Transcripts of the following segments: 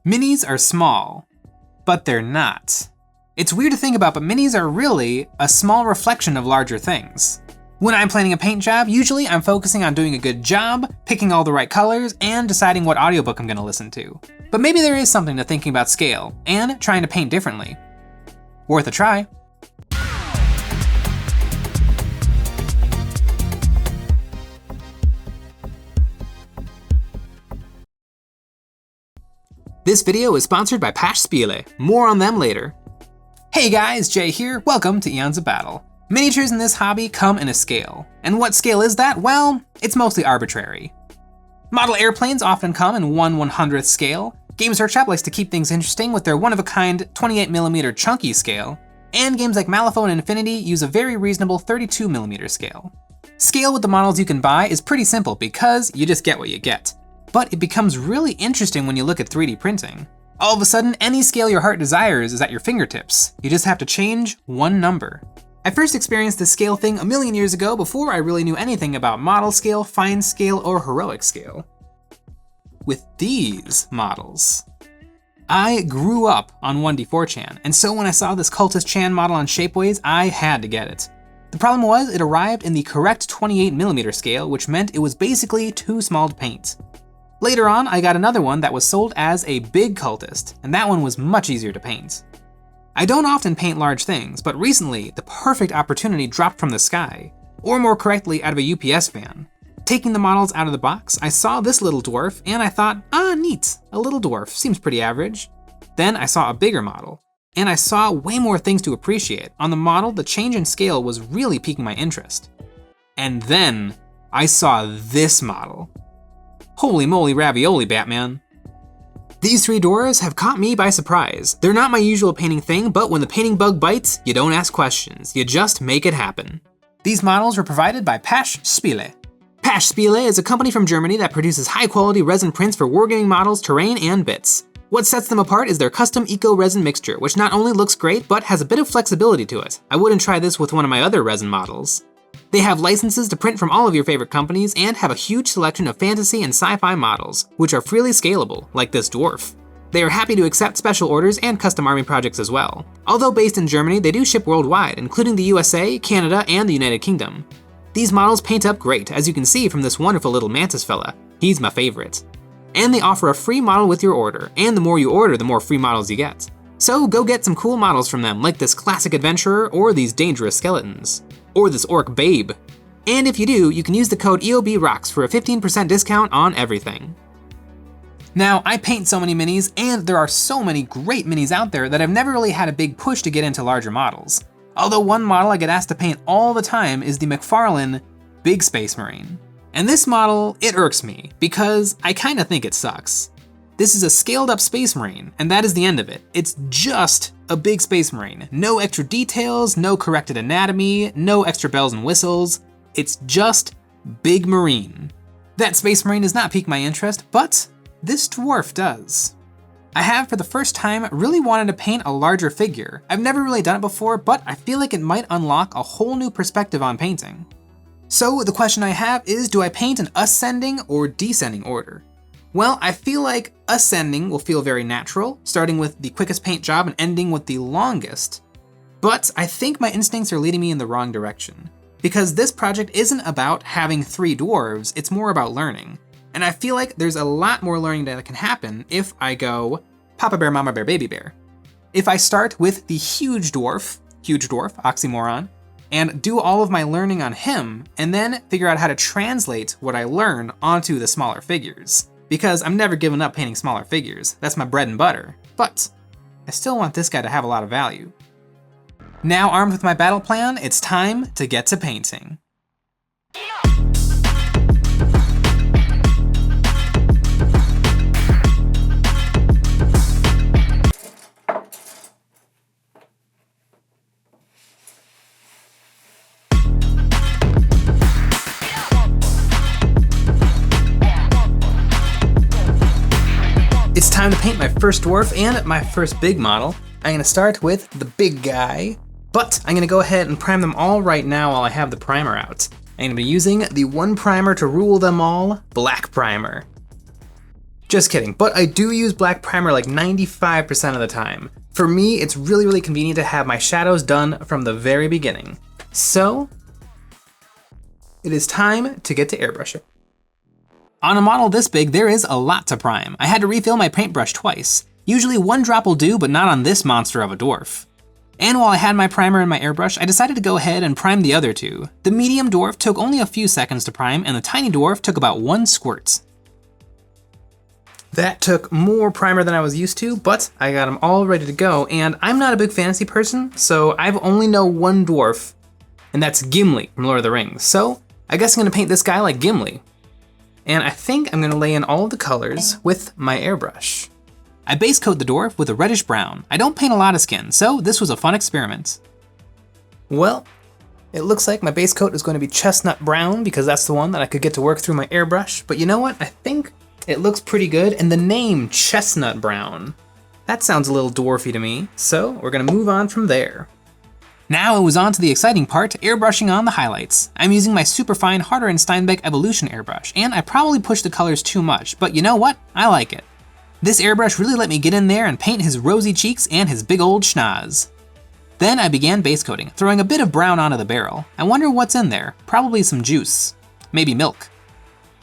Minis are small, but they're not. It's weird to think about, but minis are really a small reflection of larger things. When I'm planning a paint job, usually I'm focusing on doing a good job, picking all the right colors, and deciding what audiobook I'm gonna listen to. But maybe there is something to thinking about scale, and trying to paint differently. Worth a try. This video is sponsored by Pasch Spiele. More on them later. Hey guys, Jay here. Welcome to Eons of Battle. Miniatures in this hobby come in a scale. And what scale is that? Well, it's mostly arbitrary. Model airplanes often come in 1/100th scale. Games Workshop likes to keep things interesting with their one-of-a-kind 28mm chunky scale. And games like Malifaux and Infinity use a very reasonable 32mm scale. Scale with the models you can buy is pretty simple because you just get what you get. But it becomes really interesting when you look at 3D printing. All of a sudden, any scale your heart desires is at your fingertips. You just have to change one number. I first experienced this scale thing a million years ago before I really knew anything about model scale, fine scale, or heroic scale. With these models. I grew up on 1D4chan, and so when I saw this Cultist Chan model on Shapeways, I had to get it. The problem was it arrived in the correct 28mm scale, which meant it was basically too small to paint. Later on, I got another one that was sold as a big cultist, and that one was much easier to paint. I don't often paint large things, but recently, the perfect opportunity dropped from the sky, or more correctly, out of a UPS van. Taking the models out of the box, I saw this little dwarf, and I thought, neat, a little dwarf, seems pretty average. Then I saw a bigger model, and I saw way more things to appreciate. On the model, the change in scale was really piquing my interest. And then, I saw this model. Holy moly ravioli, Batman. These three dwarves have caught me by surprise. They're not my usual painting thing, but when the painting bug bites, you don't ask questions, you just make it happen. These models were provided by Pasch Spiele. Pasch Spiele is a company from Germany that produces high-quality resin prints for wargaming models, terrain, and bits. What sets them apart is their custom eco-resin mixture, which not only looks great, but has a bit of flexibility to it. I wouldn't try this with one of my other resin models. They have licenses to print from all of your favorite companies and have a huge selection of fantasy and sci-fi models, which are freely scalable, like this dwarf. They are happy to accept special orders and custom army projects as well. Although based in Germany, they do ship worldwide, including the USA, Canada, and the United Kingdom. These models paint up great, as you can see from this wonderful little mantis fella. He's my favorite. And they offer a free model with your order, and the more you order, the more free models you get. So go get some cool models from them, like this classic adventurer or these dangerous skeletons. Or this orc babe. And if you do, you can use the code EOBROCKS for a 15% discount on everything. Now, I paint so many minis, and there are so many great minis out there that I've never really had a big push to get into larger models. Although one model I get asked to paint all the time is the Mcfarlane Space Marine. And this model, it irks me, because I kinda think it sucks. This is a scaled up Space Marine, and that is the end of it. It's just a big Space Marine. No extra details, no corrected anatomy, no extra bells and whistles. It's just Big Marine. That Space Marine does not pique my interest, but this dwarf does. I have, for the first time, really wanted to paint a larger figure. I've never really done it before, but I feel like it might unlock a whole new perspective on painting. So the question I have is, do I paint in ascending or descending order? Well, I feel like ascending will feel very natural, starting with the quickest paint job and ending with the longest. But I think my instincts are leading me in the wrong direction. Because this project isn't about having three dwarves, it's more about learning. And I feel like there's a lot more learning that can happen if I go Papa Bear, Mama Bear, Baby Bear. If I start with the huge dwarf, oxymoron, and do all of my learning on him, and then figure out how to translate what I learn onto the smaller figures. Because I'm never giving up painting smaller figures. That's my bread and butter. But I still want this guy to have a lot of value. Now armed with my battle plan, it's time to get to painting. It's time to paint my first dwarf and my first big model. I'm gonna start with the big guy, but I'm gonna go ahead and prime them all right now while I have the primer out. I'm gonna be using the one primer to rule them all, black primer. Just kidding, but I do use black primer like 95% of the time. For me, it's really, really convenient to have my shadows done from the very beginning. So, it is time to get to airbrushing. On a model this big, there is a lot to prime. I had to refill my paintbrush twice. Usually one drop will do, but not on this monster of a dwarf. And while I had my primer in my airbrush, I decided to go ahead and prime the other two. The medium dwarf took only a few seconds to prime, and the tiny dwarf took about 1 squirt. That took more primer than I was used to, but I got them all ready to go, and I'm not a big fantasy person, so I've only know one dwarf, and that's Gimli from Lord of the Rings. So I guess I'm gonna paint this guy like Gimli. And I think I'm gonna lay in all of the colors with my airbrush. I base coat the dwarf with a reddish brown. I don't paint a lot of skin, so this was a fun experiment. Well, it looks like my base coat is going to be chestnut brown because that's the one that I could get to work through my airbrush, but you know what? I think it looks pretty good, and the name chestnut brown, that sounds a little dwarfy to me, so we're gonna move on from there. Now it was on to the exciting part, airbrushing on the highlights. I'm using my superfine Harder & Steinbeck Evolution airbrush, and I probably pushed the colors too much, but you know what? I like it. This airbrush really let me get in there and paint his rosy cheeks and his big old schnoz. Then I began base coating, throwing a bit of brown onto the barrel. I wonder what's in there, probably some juice, maybe milk.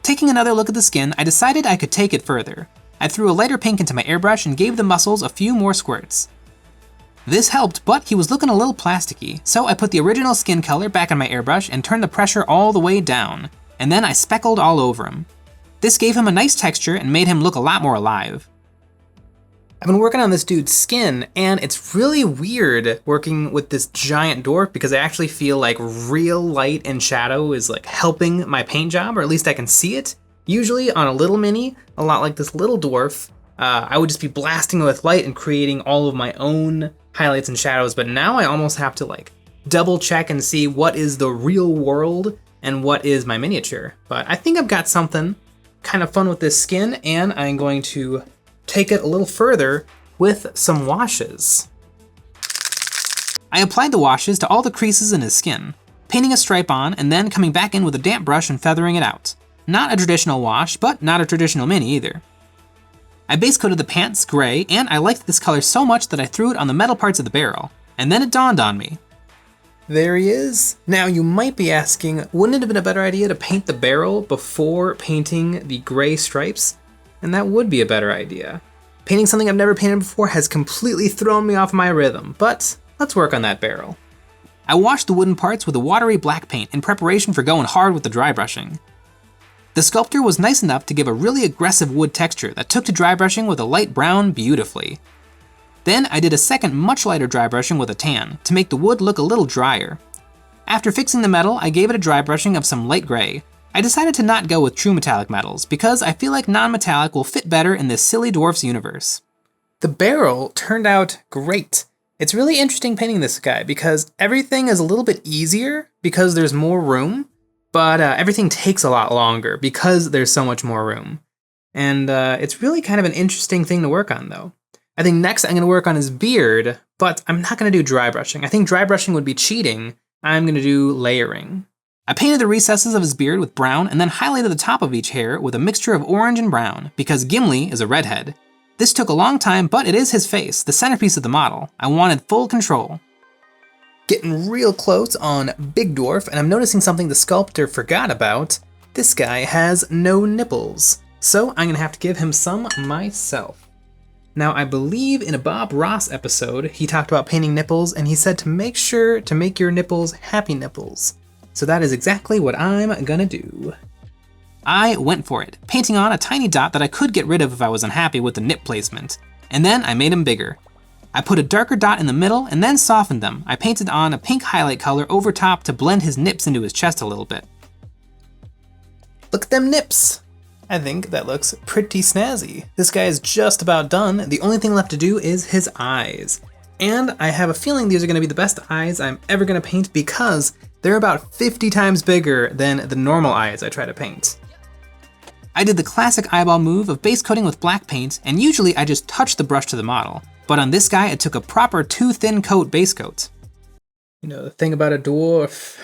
Taking another look at the skin, I decided I could take it further. I threw a lighter pink into my airbrush and gave the muscles a few more squirts. This helped, but he was looking a little plasticky, so I put the original skin color back on my airbrush and turned the pressure all the way down, and then I speckled all over him. This gave him a nice texture and made him look a lot more alive. I've been working on this dude's skin, and it's really weird working with this giant dwarf because I actually feel like real light and shadow is like helping my paint job, or at least I can see it. Usually on a little mini, a lot like this little dwarf, I would just be blasting with light and creating all of my own highlights and shadows, but now I almost have to like double check and see what is the real world and what is my miniature. But I think I've got something kind of fun with this skin, and I'm going to take it a little further with some washes. I applied the washes to all the creases in his skin, painting a stripe on and then coming back in with a damp brush and feathering it out. Not a traditional wash, but not a traditional mini either. I base coated the pants gray, and I liked this color so much that I threw it on the metal parts of the barrel, and then it dawned on me. There he is. Now you might be asking, wouldn't it have been a better idea to paint the barrel before painting the gray stripes? And that would be a better idea. Painting something I've never painted before has completely thrown me off my rhythm, but let's work on that barrel. I washed the wooden parts with a watery black paint in preparation for going hard with the dry brushing. The sculptor was nice enough to give a really aggressive wood texture that took to dry brushing with a light brown beautifully. Then I did a second much lighter dry brushing with a tan to make the wood look a little drier. After fixing the metal, I gave it a dry brushing of some light gray. I decided to not go with true metallic metals because I feel like non-metallic will fit better in this silly dwarf's universe. The barrel turned out great. It's really interesting painting this guy because everything is a little bit easier because there's more room, but everything takes a lot longer because there's so much more room. And it's really kind of an interesting thing to work on though. I think next I'm gonna work on his beard, but I'm not gonna do dry brushing. I think dry brushing would be cheating. I'm gonna do layering. I painted the recesses of his beard with brown and then highlighted the top of each hair with a mixture of orange and brown because Gimli is a redhead. This took a long time, but it is his face, the centerpiece of the model. I wanted full control. Getting real close on Big Dwarf, and I'm noticing something the sculptor forgot about. This guy has no nipples, so I'm gonna have to give him some myself. Now, I believe in a Bob Ross episode, he talked about painting nipples, and he said to make sure to make your nipples happy nipples. So that is exactly what I'm gonna do. I went for it, painting on a tiny dot that I could get rid of if I was unhappy with the nip placement, and then I made him bigger. I put a darker dot in the middle and then softened them. I painted on a pink highlight color over top to blend his nips into his chest a little bit. Look at them nips! I think that looks pretty snazzy. This guy is just about done. The only thing left to do is his eyes. And I have a feeling these are gonna be the best eyes I'm ever gonna paint because they're about 50 times bigger than the normal eyes I try to paint. I did the classic eyeball move of base coating with black paint, and usually I just touch the brush to the model. But on this guy, it took a proper too thin coat base coat. You know, the thing about a dwarf,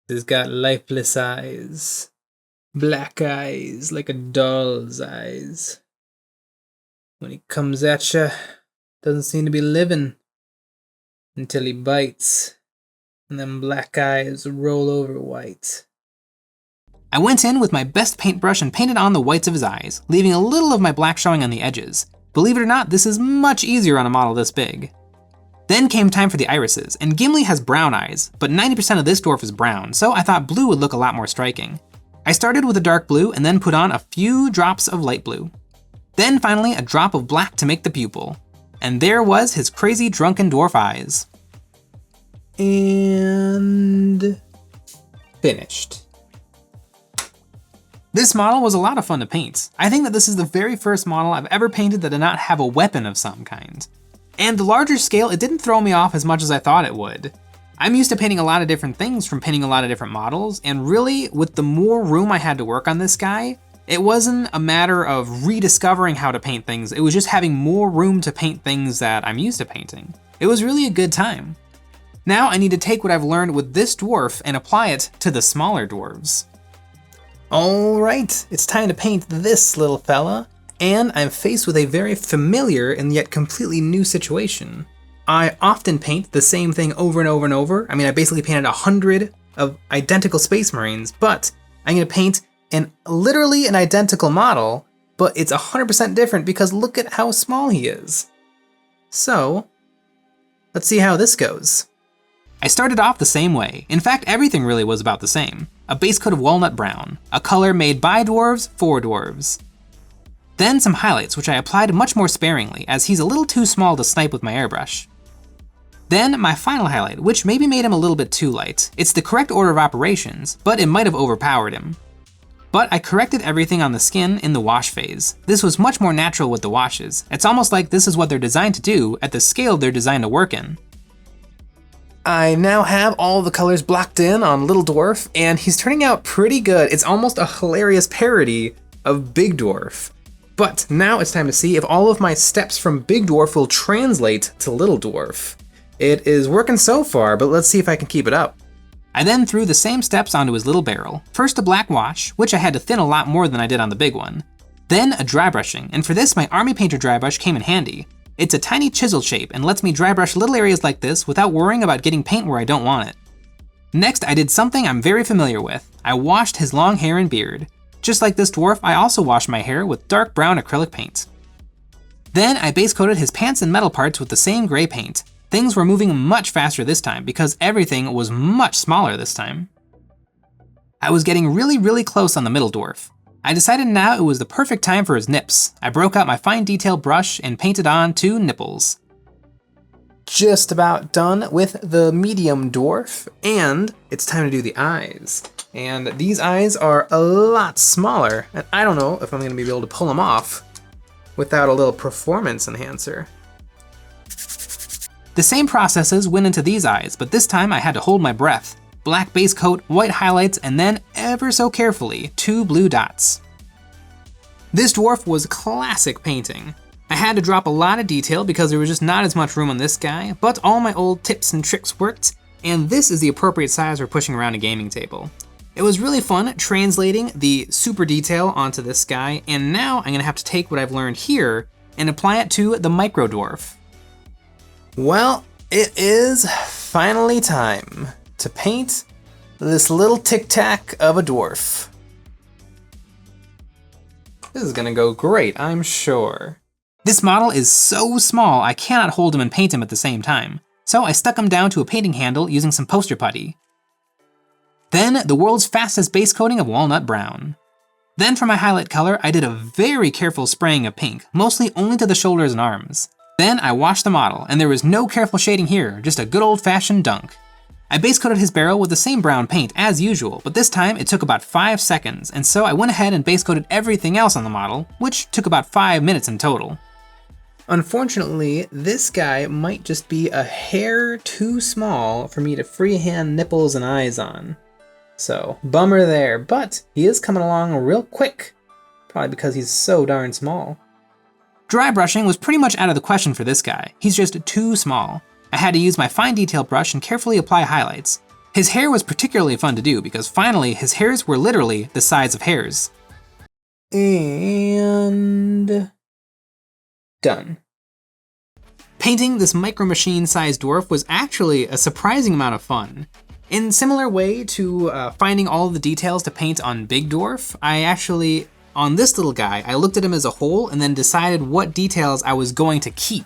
he's got lifeless eyes. Black eyes, like a doll's eyes. When he comes at ya, doesn't seem to be living until he bites, and them black eyes roll over white. I went in with my best paintbrush and painted on the whites of his eyes, leaving a little of my black showing on the edges. Believe it or not, this is much easier on a model this big. Then came time for the irises, and Gimli has brown eyes, but 90% of this dwarf is brown, so I thought blue would look a lot more striking. I started with a dark blue and then put on a few drops of light blue. Then finally a drop of black to make the pupil. And there was his crazy drunken dwarf eyes. And finished. This model was a lot of fun to paint. I think that this is the very first model I've ever painted that did not have a weapon of some kind. And the larger scale, it didn't throw me off as much as I thought it would. I'm used to painting a lot of different things from painting a lot of different models, and really, with the more room I had to work on this guy, it wasn't a matter of rediscovering how to paint things, it was just having more room to paint things that I'm used to painting. It was really a good time. Now I need to take what I've learned with this dwarf and apply it to the smaller dwarves. Alright, it's time to paint this little fella, and I'm faced with a very familiar and yet completely new situation. I often paint the same thing over and over and over. I mean, I basically painted 100 of identical Space Marines, but I'm gonna paint literally an identical model, but it's 100% different because look at how small he is. So, let's see how this goes. I started off the same way. In fact, everything really was about the same. A base coat of walnut brown, a color made by dwarves for dwarves. Then some highlights, which I applied much more sparingly, as he's a little too small to snipe with my airbrush. Then my final highlight, which maybe made him a little bit too light. It's the correct order of operations, but it might have overpowered him. But I corrected everything on the skin in the wash phase. This was much more natural with the washes. It's almost like this is what they're designed to do at the scale they're designed to work in. I now have all the colors blocked in on Little Dwarf, and he's turning out pretty good. It's almost a hilarious parody of Big Dwarf. But now it's time to see if all of my steps from Big Dwarf will translate to Little Dwarf. It is working so far, but let's see if I can keep it up. I then threw the same steps onto his little barrel. First a black wash, which I had to thin a lot more than I did on the big one. Then a dry brushing, and for this my Army Painter dry brush came in handy. It's a tiny chisel shape and lets me dry brush little areas like this without worrying about getting paint where I don't want it. Next, I did something I'm very familiar with. I washed his long hair and beard. Just like this dwarf, I also washed my hair with dark brown acrylic paint. Then I base coated his pants and metal parts with the same gray paint. Things were moving much faster this time because everything was much smaller this time. I was getting really close on the middle dwarf. I decided now it was the perfect time for his nips. I broke out my fine detail brush and painted on 2 nipples. Just about done with the medium dwarf, and it's time to do the eyes. And these eyes are a lot smaller, and I don't know if I'm gonna be able to pull them off without a little performance enhancer. The same processes went into these eyes, but this time I had to hold my breath. Black base coat, white highlights, and then, ever so carefully, 2 blue dots. This dwarf was classic painting. I had to drop a lot of detail because there was just not as much room on this guy, but all my old tips and tricks worked, and this is the appropriate size for pushing around a gaming table. It was really fun translating the super detail onto this guy, and now I'm gonna have to take what I've learned here and apply it to the micro dwarf. Well, it is finally time to paint this little tic-tac of a dwarf. This is gonna go great, I'm sure. This model is so small I cannot hold him and paint him at the same time, so I stuck him down to a painting handle using some poster putty. Then the world's fastest base coating of walnut brown. Then for my highlight color, I did a very careful spraying of pink, mostly only to the shoulders and arms. Then I washed the model, and there was no careful shading here, just a good old-fashioned dunk. I base coated his barrel with the same brown paint as usual, but this time it took about 5 seconds, and so I went ahead and base coated everything else on the model, which took about 5 minutes in total. Unfortunately, this guy might just be a hair too small for me to freehand nipples and eyes on. So, bummer there, but he is coming along real quick, probably because he's so darn small. Dry brushing was pretty much out of the question for this guy. He's just too small. I had to use my fine detail brush and carefully apply highlights. His hair was particularly fun to do because finally his hairs were literally the size of hairs. And Done. Painting this Micro Machine-sized dwarf was actually a surprising amount of fun. In similar way to finding all the details to paint on Big Dwarf, on this little guy, I looked at him as a whole and then decided what details I was going to keep.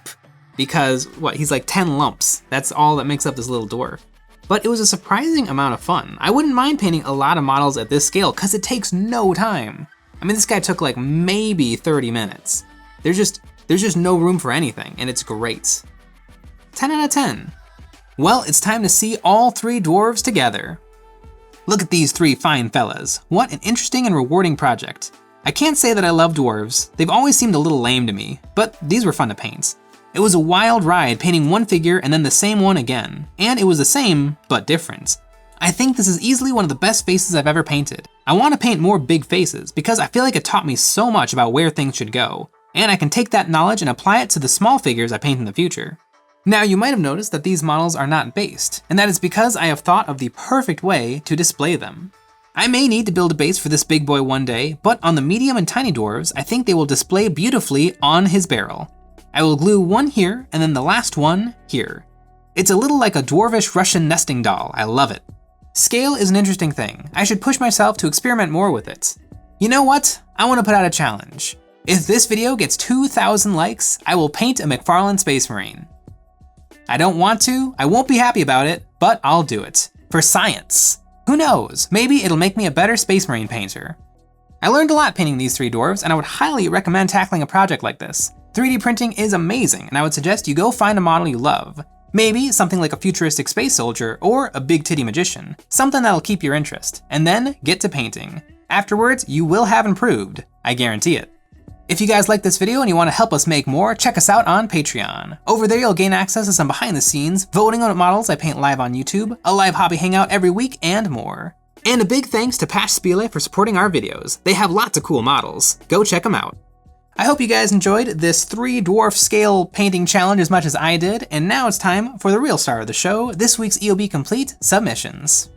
Because, he's like 10 lumps. That's all that makes up this little dwarf. But it was a surprising amount of fun. I wouldn't mind painting a lot of models at this scale because it takes no time. I mean, this guy took like maybe 30 minutes. There's just no room for anything, and it's great. 10 out of 10. Well, it's time to see all 3 dwarves together. Look at these 3 fine fellas. What an interesting and rewarding project. I can't say that I love dwarves. They've always seemed a little lame to me, but these were fun to paint. It was a wild ride painting one figure and then the same one again. And it was the same, but different. I think this is easily one of the best faces I've ever painted. I want to paint more big faces because I feel like it taught me so much about where things should go. And I can take that knowledge and apply it to the small figures I paint in the future. Now, you might have noticed that these models are not based, and that is because I have thought of the perfect way to display them. I may need to build a base for this big boy one day, but on the medium and tiny dwarves, I think they will display beautifully on his barrel. I will glue one here, and then the last one here. It's a little like a dwarvish Russian nesting doll. I love it. Scale is an interesting thing. I should push myself to experiment more with it. You know what? I want to put out a challenge. If this video gets 2,000 likes, I will paint a Mcfarlane Space Marine. I don't want to, I won't be happy about it, but I'll do it. For science. Who knows, maybe it'll make me a better Space Marine painter. I learned a lot painting these 3 dwarves, and I would highly recommend tackling a project like this. 3D printing is amazing, and I would suggest you go find a model you love. Maybe something like a futuristic space soldier or a big titty magician, something that'll keep your interest, and then get to painting. Afterwards, you will have improved, I guarantee it. If you guys like this video and you want to help us make more, check us out on Patreon. Over there you'll gain access to some behind the scenes, voting on what models I paint live on YouTube, a live hobby hangout every week, and more. And a big thanks to Pasch Spiele for supporting our videos. They have lots of cool models. Go check them out. I hope you guys enjoyed this 3 dwarf scale painting challenge as much as I did, and now it's time for the real star of the show, this week's EOB Complete submissions.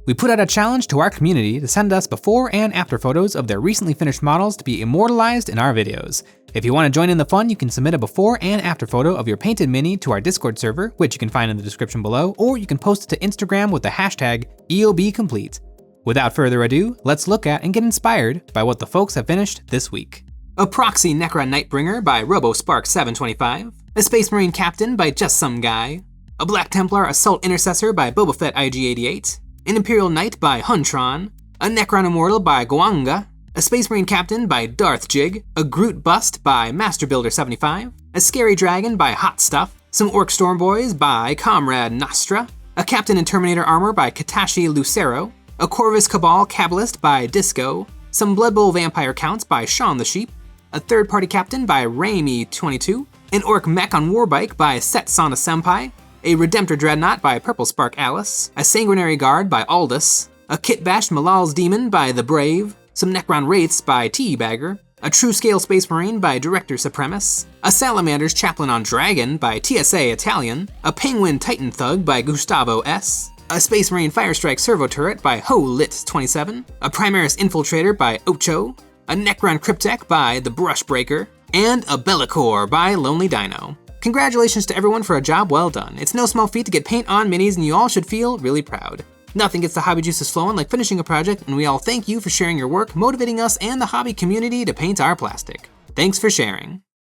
We put out a challenge to our community to send us before and after photos of their recently finished models to be immortalized in our videos. If you want to join in the fun, you can submit a before and after photo of your painted mini to our Discord server, which you can find in the description below, or you can post it to Instagram with the hashtag EOBComplete. Without further ado, let's look at and get inspired by what the folks have finished this week. A Proxy Necron Nightbringer by RoboSpark725, a Space Marine Captain by Just Some Guy, a Black Templar Assault Intercessor by Boba Fett IG-88, an Imperial Knight by Huntron, a Necron Immortal by Goanga, a Space Marine Captain by Darth Jig, a Groot Bust by Master Builder 75, a Scary Dragon by Hot Stuff, some Orc Stormboys by Comrade Nostra, a Captain in Terminator Armor by Katashi Lucero, a Corvus Cabal Kabbalist by Disco, some Blood Bowl Vampire Counts by Shaun The Sheep, a Third Party Captain by Raimi22, an Orc Mech on Warbike by Setsana Senpai, a Redemptor Dreadnought by Purple Spark Alice, a Sanguinary Guard by Aldous, a Kitbash Malal's Demon by The Brave, some Necron Wraiths by Teabagger, a True Scale Space Marine by Director Supremis, a Salamander's Chaplain on Dragon by TSA Italian, a Penguin Titan Thug by Gustavo S., a Space Marine Firestrike Servo Turret by HoLit27, a Primaris Infiltrator by Ocho, a Necron Cryptek by TheBrushBreaker, and a Bellicor by Lonely Dino. Congratulations to everyone for a job well done. It's no small feat to get paint on minis, and you all should feel really proud. Nothing gets the hobby juices flowing like finishing a project, and we all thank you for sharing your work, motivating us and the hobby community to paint our plastic. Thanks for sharing.